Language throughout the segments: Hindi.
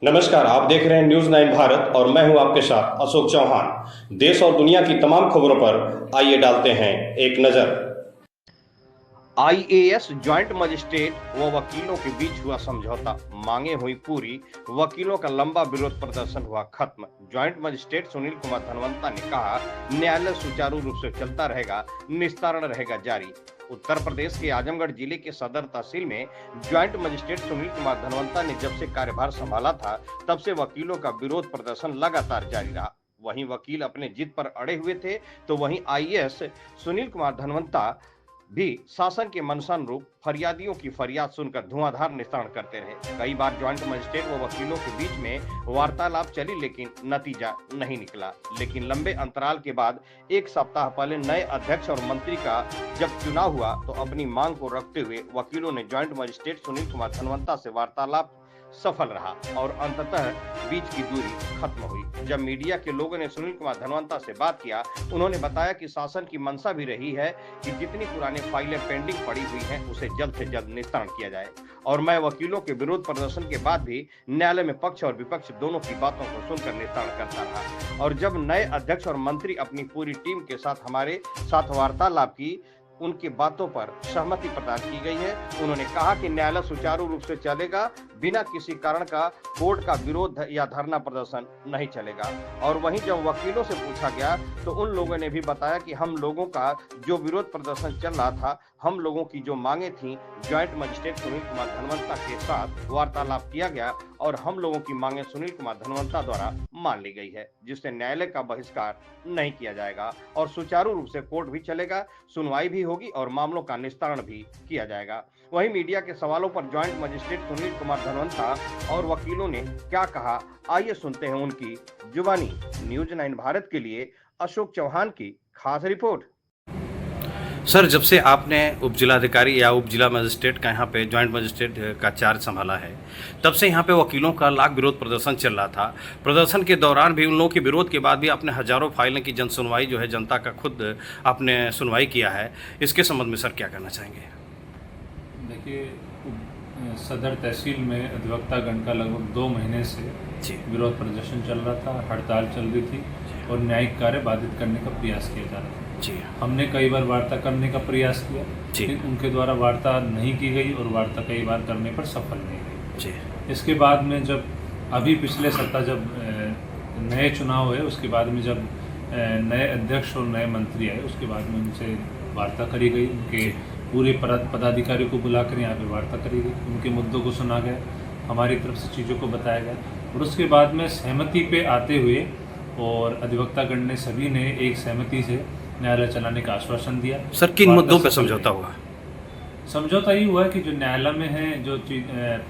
नमस्कार, आप देख रहे हैं न्यूज 9 भारत और मैं हूं आपके साथ अशोक चौहान। देश और दुनिया की तमाम खबरों पर आइए डालते हैं एक नजर। आईएएस ज्वाइंट मजिस्ट्रेट व वकीलों के बीच हुआ समझौता, मांगे हुई पूरी, वकीलों का लंबा विरोध प्रदर्शन हुआ खत्म। ज्वाइंट मजिस्ट्रेट सुनील कुमार धनवंता ने कहा, न्यायालय सुचारू रूप से चलता रहेगा, निस्तारण रहेगा जारी। उत्तर प्रदेश के आजमगढ़ जिले के सदर तहसील में ज्वाइंट मजिस्ट्रेट सुनील कुमार धनवंता ने जब से कार्यभार संभाला था, तब से वकीलों का विरोध प्रदर्शन लगातार जारी रहा। वहीं वकील अपने जिद पर अड़े हुए थे, तो वहीं आईएएस सुनील कुमार धनवंता भी शासन के मनसानुरूप फरियादियों की फरियाद सुनकर धुआंधार निस्तारण करते रहे। कई बार ज्वाइंट मजिस्ट्रेट व वकीलों के बीच में वार्तालाप चली, लेकिन नतीजा नहीं निकला। लेकिन लंबे अंतराल के बाद एक सप्ताह पहले नए अध्यक्ष और मंत्री का जब चुनाव हुआ, तो अपनी मांग को रखते हुए वकीलों ने ज्वाइंट मजिस्ट्रेट सुनील कुमार धनवंता से वार्तालाप सफल रहा और अंततः बीच की दूरी खत्म हुई। जब मीडिया के लोगों ने सुनील कुमार धनवंता से बात किया, उन्होंने बताया कि शासन की मंशा भी रही है कि जितनी पुरानी फाइलें पेंडिंग पड़ी हुई हैं, उसे जल्द से जल्द निस्तारण किया जाए। और मैं वकीलों के विरोध प्रदर्शन के बाद भी न्यायालय में पक्ष और विपक्ष दोनों की बातों को सुनकर निस्तारण करता रहा। और जब नए अध्यक्ष और मंत्री अपनी पूरी टीम के साथ हमारे साथ वार्तालाप की, उनकी बातों पर सहमति प्रदान की गई है। उन्होंने कहा कि न्यायालय सुचारू रूप से चलेगा, बिना किसी कारण का कोर्ट का विरोध या धरना प्रदर्शन नहीं चलेगा। और वहीं जब वकीलों से पूछा गया, तो उन लोगों ने भी बताया कि हम लोगों का जो विरोध प्रदर्शन चल रहा था, हम लोगों की जो मांगे थी, ज्वाइंट मजिस्ट्रेट सुनील कुमार धनवंता के साथ वार्तालाप किया गया और हम लोगों की मांगे सुनील कुमार धनवंता द्वारा मान ली गई है, जिससे न्यायालय का बहिष्कार नहीं किया जाएगा और सुचारू रूप से कोर्ट भी चलेगा, सुनवाई भी होगी और मामलों का निस्तारण भी किया जाएगा। वहीं मीडिया के सवालों पर ज्वाइंट मजिस्ट्रेट सुनील कुमार धनवंता और वकीलों ने क्या कहा, आइए सुनते हैं उनकी जुबानी। न्यूज 9 भारत के लिए अशोक चौहान की खास रिपोर्ट। सर, जब से आपने उप जिलाधिकारी या उप जिला मजिस्ट्रेट का यहाँ पे ज्वाइंट मजिस्ट्रेट का चार्ज संभाला है, तब से यहाँ पे वकीलों का लाख विरोध प्रदर्शन चल रहा था। प्रदर्शन के दौरान भी उन लोगों के विरोध के बाद भी आपने हजारों फाइलें की जन सुनवाई जो है, जनता का खुद आपने सुनवाई किया है। इसके संबंध में सर क्या कहना चाहेंगे? देखिए, सदर तहसील में अधिवक्तागण का लगभग 2 महीने से विरोध प्रदर्शन चल रहा था, हड़ताल चल रही थी और न्यायिक कार्य बाधित करने का प्रयास किया जा रहा था। हमने कई बार वार्ता करने का प्रयास किया, लेकिन उनके द्वारा वार्ता नहीं की गई और वार्ता कई बार करने पर सफल नहीं गई। इसके बाद में जब अभी पिछले सप्ताह जब नए चुनाव हुए, उसके बाद में जब नए अध्यक्ष और नए मंत्री आए, उसके बाद में उनसे वार्ता करी गई, उनके पूरे पदाधिकारियों को बुलाकर यहाँ पे वार्ता करी गई, उनके मुद्दों को सुना गया, हमारी तरफ से चीज़ों को बताया गया और उसके बाद में सहमति पे आते हुए और अधिवक्तागण ने सभी ने एक सहमति से न्यायालय चलाने का आश्वासन दिया। सर, किन मुद्दों पे समझौता हुआ? समझौता ये हुआ कि जो न्यायालय में है, जो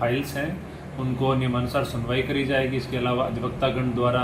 फाइल्स हैं, उनको नियमानुसार सुनवाई करी जाएगी। इसके अलावा अधिवक्तागण द्वारा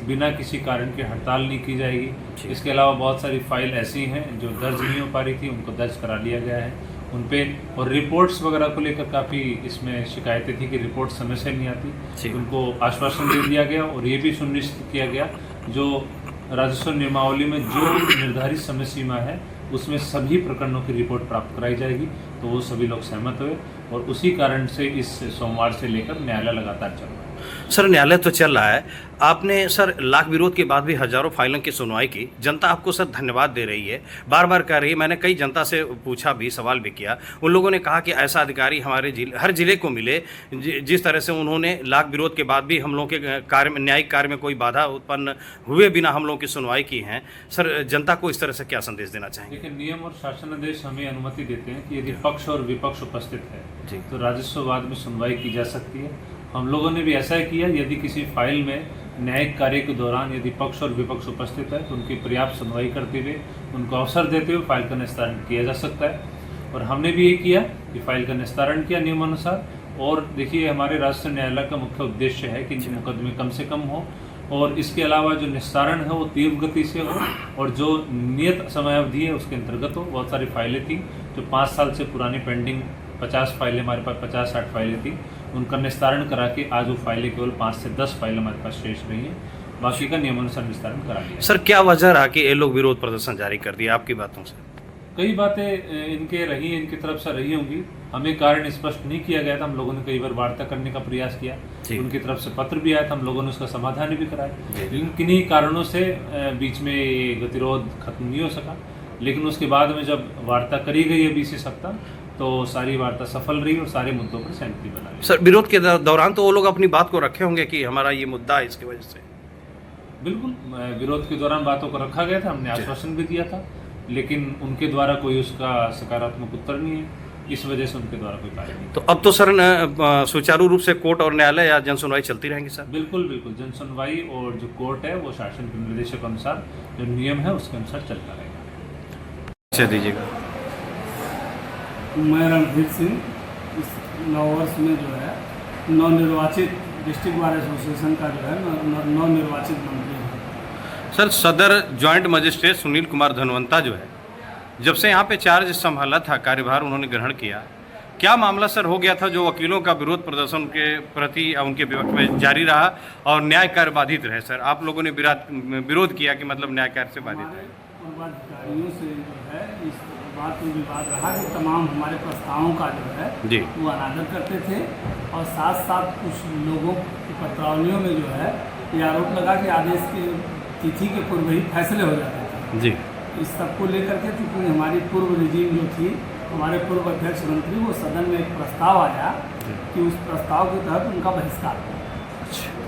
बिना किसी कारण के हड़ताल नहीं की जाएगी। इसके अलावा बहुत सारी फाइल ऐसी हैं जो दर्ज नहीं हो पा रही थी, उनको दर्ज करा लिया गया है उन पे। और रिपोर्ट्स वगैरह को लेकर काफ़ी इसमें शिकायतें थी कि रिपोर्ट समय से नहीं आती, उनको आश्वासन दे दिया गया और ये भी सुनिश्चित किया गया जो राजस्व नियमावली में जो निर्धारित समय सीमा है, उसमें सभी प्रकरणों की रिपोर्ट प्राप्त कराई जाएगी। तो वो सभी लोग सहमत हुए और उसी कारण से इस सोमवार से लेकर न्यायालय लगातार चल रहा है। सर, न्यायालय तो चल रहा है, आपने सर लाख विरोध के बाद भी हजारों फाइलों की सुनवाई की। जनता आपको सर धन्यवाद दे रही है, बार बार कह रही है। मैंने कई जनता से पूछा भी, सवाल भी किया। उन लोगों ने कहा कि ऐसा अधिकारी हमारे हर जिले को मिले, जिस तरह से उन्होंने लाख विरोध के बाद भी हम लोगों के कार्य में, न्यायिक कार्य में कोई बाधा उत्पन्न हुए बिना हम लोगों की सुनवाई की है। सर, जनता को इस तरह से क्या संदेश देना चाहेंगे? देखिए, नियम और शासनादेश हमें अनुमति देते हैं कि यदि पक्ष और विपक्ष उपस्थित है तो राजस्ववाद में सुनवाई की जा सकती है। हम लोगों ने भी ऐसा ही किया। यदि किसी फाइल में न्यायिक कार्य के दौरान यदि पक्ष और विपक्ष उपस्थित है, तो उनकी पर्याप्त सुनवाई करते हुए, उनको अवसर देते हुए फाइल का निस्तारण किया जा सकता है। और हमने भी ये किया कि फाइल का निस्तारण किया नियमानुसार। और देखिए, हमारे राष्ट्रीय न्यायालय का मुख्य उद्देश्य है कि मुकदमे कम से कम हो और इसके अलावा जो निस्तारण है वो तीव्र गति से हो और जो नियत समय अवधि है उसके अंतर्गत हो। बहुत सारी फाइलें थी जो 5 साल से पुरानी पेंडिंग, 50 फाइलें हमारे पास, 50-60 फाइलें थी, उनका निस्तारण करा के आज वो फाइलें केवल 5 से 10 फाइलें हमारे पास शेष रही हैं, बाकी का नियमानुसार निस्तारण करा लिया। सर, क्या वजह रहा कि ये लोग विरोध प्रदर्शन जारी कर दिया आपकी बातों से? कई बातें इनके रही, इनकी तरफ से रही होंगी। हमें कारण स्पष्ट नहीं किया गया था। हम लोगों ने कई बार वार्ता करने का प्रयास किया, उनकी तरफ से पत्र भी आया था, हम लोगों ने उसका समाधान भी कराया। लेकिन किन्हीं कारणों से बीच में ये गतिरोध खत्म नहीं हो सका। लेकिन उसके बाद में जब वार्ता करी गई है 20 सप्ताह, तो सारी वार्ता सफल रही और सारे मुद्दों पर सहमति बना ली। सर विरोध के दौरान तो वो लोग अपनी बात को रखे होंगे कि हमारा ये मुद्दा है इसकी वजह से। बिल्कुल, विरोध के दौरान बातों को रखा गया था, हमने आश्वासन भी दिया था, लेकिन उनके द्वारा कोई उसका सकारात्मक उत्तर नहीं है, इस वजह से उनके द्वारा कोई कार्य नहीं। तो अब तो सर सुचारू रूप से कोर्ट और न्यायालय या जन सुनवाई चलती रहेंगी सर? बिल्कुल बिल्कुल, जन सुनवाई और जो कोर्ट है वो शासन के निर्देशों के अनुसार जो नियम है उसके अनुसार चलता रहेगा। अच्छा दीजिएगा। मैं रणधीर सिंह, इस नववर्ष में जो है नवनिर्वाचित डिस्ट्रिक्ट बार एसोसिएशन का जो है नवनिर्वाचित मंत्री हूँ। सर सदर ज्वाइंट मजिस्ट्रेट सुनील कुमार धनवंता जो है, जब से यहाँ पे चार्ज संभाला था, कार्यभार उन्होंने ग्रहण किया, क्या मामला सर हो गया था जो वकीलों का विरोध प्रदर्शन के प्रति या उनके विपक्ष में जारी रहा और न्याय कार्य बाधित रहे? सर आप लोगों ने विरोध किया कि मतलब न्याय कार्य से बाधित रहे। पूर्वाधिकारियों से जो है इस बात में विवाद रहा कि तमाम हमारे प्रस्तावों का जो है जी वो अनादर करते थे, और साथ साथ कुछ लोगों की पत्रावलियों में जो है ये आरोप लगा कि आदेश की तिथि के पूर्व ही फैसले हो जाते थे। जी, इस सब को लेकर के चूँकि हमारी पूर्व रिजीम जो थी, हमारे पूर्व अध्यक्ष मंत्री, वो सदन में एक प्रस्ताव आया कि उस प्रस्ताव के तहत उनका बहिष्कार हो।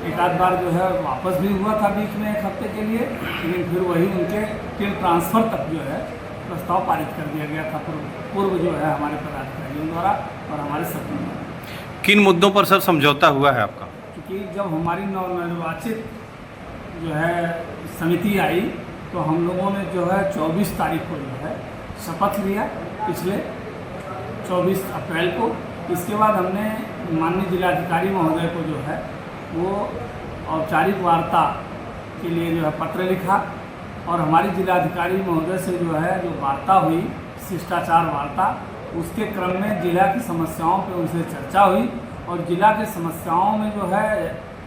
एक आध बार जो है वापस भी हुआ था बीच में 1 हफ्ते के लिए, लेकिन फिर वही उनके टिल ट्रांसफ़र तक जो है प्रस्ताव पारित कर दिया गया था पूर्व जो है हमारे पदाधिकारियों द्वारा और हमारे सदन द्वारा। किन मुद्दों पर सर समझौता हुआ है आपका? क्योंकि जब हमारी नवनिर्वाचित जो है समिति आई तो हम लोगों ने जो है 24 तारीख को जो है शपथ लिया, पिछले 24 अप्रैल को। इसके बाद हमने माननीय जिलाधिकारी महोदय को जो है वो औपचारिक वार्ता के लिए जो है पत्र लिखा, और हमारी जिलाधिकारी महोदय से जो है जो वार्ता हुई, शिष्टाचार वार्ता, उसके क्रम में जिला की समस्याओं पर उनसे चर्चा हुई, और जिला की समस्याओं में जो है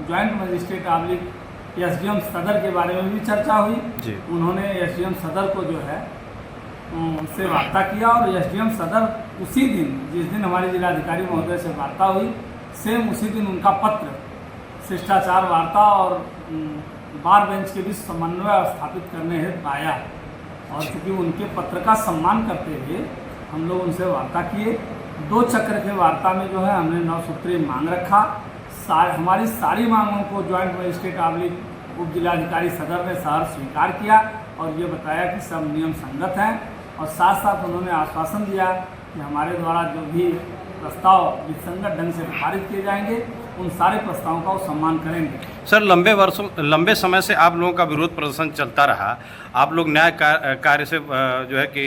जॉइंट मजिस्ट्रेट आबलिक एसडीएम सदर के बारे में भी चर्चा हुई। उन्होंने एसडीएम सदर को जो है उनसे वार्ता किया, और एसडीएम सदर उसी दिन, जिस दिन हमारे जिलाधिकारी महोदय से वार्ता हुई, सेम उसी दिन उनका पत्र शिष्टाचार वार्ता और बार बेंच के बीच समन्वय स्थापित करने हेतु आया। और चूँकि उनके पत्र का सम्मान करते हुए हम लोग उनसे वार्ता किए। 2 चक्र के वार्ता में जो है हमने 9 सूत्रीय मांग रखा। हमारी सारी मांगों को ज्वाइंट मजिस्ट्रेट आबलिक उप जिलाधिकारी सदर ने सहर्ष स्वीकार किया और ये बताया कि सब नियम संगत हैं, और साथ साथ उन्होंने आश्वासन दिया कि हमारे द्वारा जो भी प्रस्ताव विसंगत ढंग से पारित किए जाएंगे, उन सारे प्रस्तावों का वो सम्मान करेंगे। सर लंबे समय से आप लोगों का विरोध प्रदर्शन चलता रहा, आप लोग न्याय कार्य से जो है कि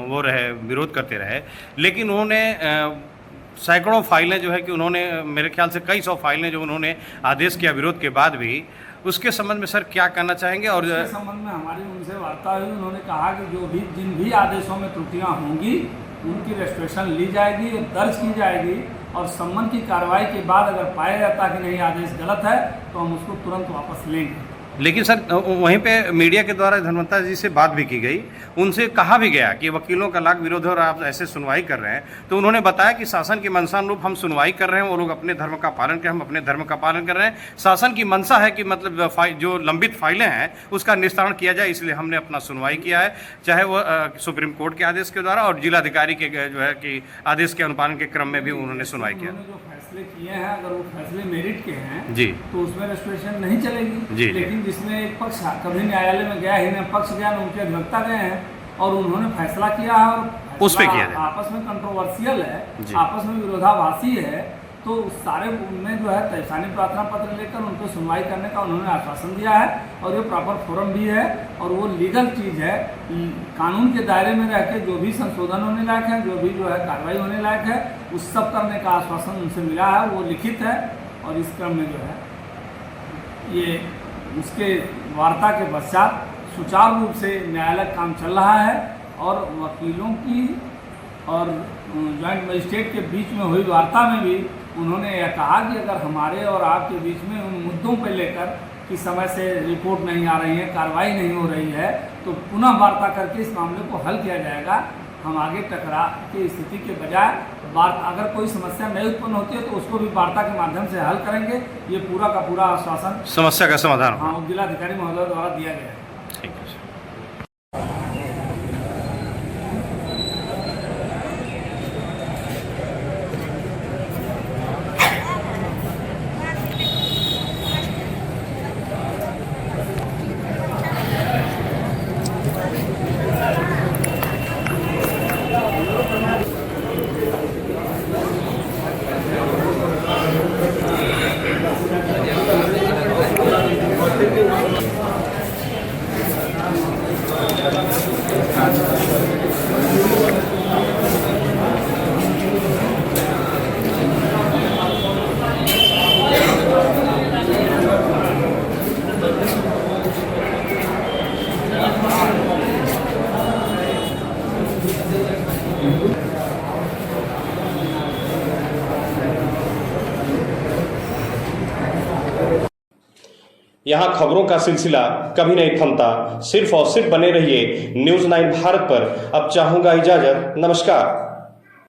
वो रहे, विरोध करते रहे, लेकिन उन्होंने सैकड़ों फाइलें जो है कि उन्होंने, मेरे ख्याल से कई 100 फाइलें जो उन्होंने आदेश किया विरोध के बाद भी, उसके संबंध में सर क्या करना चाहेंगे? और उसके संबंध में हमारी उनसे वार्ता हुई, उन्होंने कहा कि जो भी जिन भी आदेशों में त्रुटियां होंगी उनकी रजिस्ट्रेशन ली जाएगी, दर्ज की जाएगी, और संबंध की कार्रवाई के बाद अगर पाया जाता कि नहीं आदेश गलत है तो हम उसको तुरंत वापस लेंगे। लेकिन सर वहीं पे मीडिया के द्वारा धनवंता जी से बात भी की गई, उनसे कहा भी गया कि वकीलों का लाख विरोध है और आप ऐसे सुनवाई कर रहे हैं, तो उन्होंने बताया कि शासन की मंशा अनुरूप हम सुनवाई कर रहे हैं, वो लोग अपने धर्म का पालन कर, हम अपने धर्म का पालन कर रहे हैं। शासन की मंशा है कि मतलब जो लंबित फाइलें हैं उसका निस्तारण किया जाए, इसलिए हमने अपना सुनवाई किया है, चाहे वो सुप्रीम कोर्ट के आदेश के द्वारा और जिलाधिकारी के जो है कि आदेश के अनुपालन के क्रम में भी उन्होंने सुनवाई किया। जो फैसले किए हैं, अगर वो फैसले मेरिट के हैं जी, तो उसमें रजिस्ट्रेशन नहीं चलेगी जी, लेकिन जिसमें एक पक्ष कभी न्यायालय में गया ही नहीं, पक्ष गया, उनके अधिवक्ता गए हैं और उन्होंने फैसला किया है, और उस पे किया है, आपस में कंट्रोवर्शियल है, आपस में विरोधाभासी है, तो सारे उनमें जो है तहसानी प्रार्थना पत्र लेकर उनको सुनवाई करने का उन्होंने आश्वासन दिया है, और ये प्रॉपर फोरम भी है, और वो लीगल चीज़ है, कानून के दायरे में रह के जो भी संशोधन होने लायक है, जो भी जो है कार्रवाई होने लायक है, उस सब करने का आश्वासन उनसे मिला है, वो लिखित है, और इस क्रम में जो है ये उसके वार्ता के पश्चात सुचारू रूप से न्यायालय काम चल रहा है, और वकीलों की और जॉइंट मजिस्ट्रेट के बीच में हुई वार्ता में भी उन्होंने यह कहा कि अगर हमारे और आपके बीच में उन मुद्दों पर लेकर कि समय से रिपोर्ट नहीं आ रही है, कार्रवाई नहीं हो रही है, तो पुनः वार्ता करके इस मामले को हल किया जाएगा। हम आगे टकरा की स्थिति के बजाय अगर कोई समस्या नहीं उत्पन्न होती है तो उसको भी वार्ता के माध्यम से हल करेंगे। ये पूरा का पूरा आश्वासन समस्या का समाधान हाँ जिलाधिकारी महोदय द्वारा दिया गया है। ठीक है। यहाँ खबरों का सिलसिला कभी नहीं थमता। सिर्फ और सिर्फ बने रहिए न्यूज़ 9 भारत पर। अब चाहूंगा इजाजत। नमस्कार।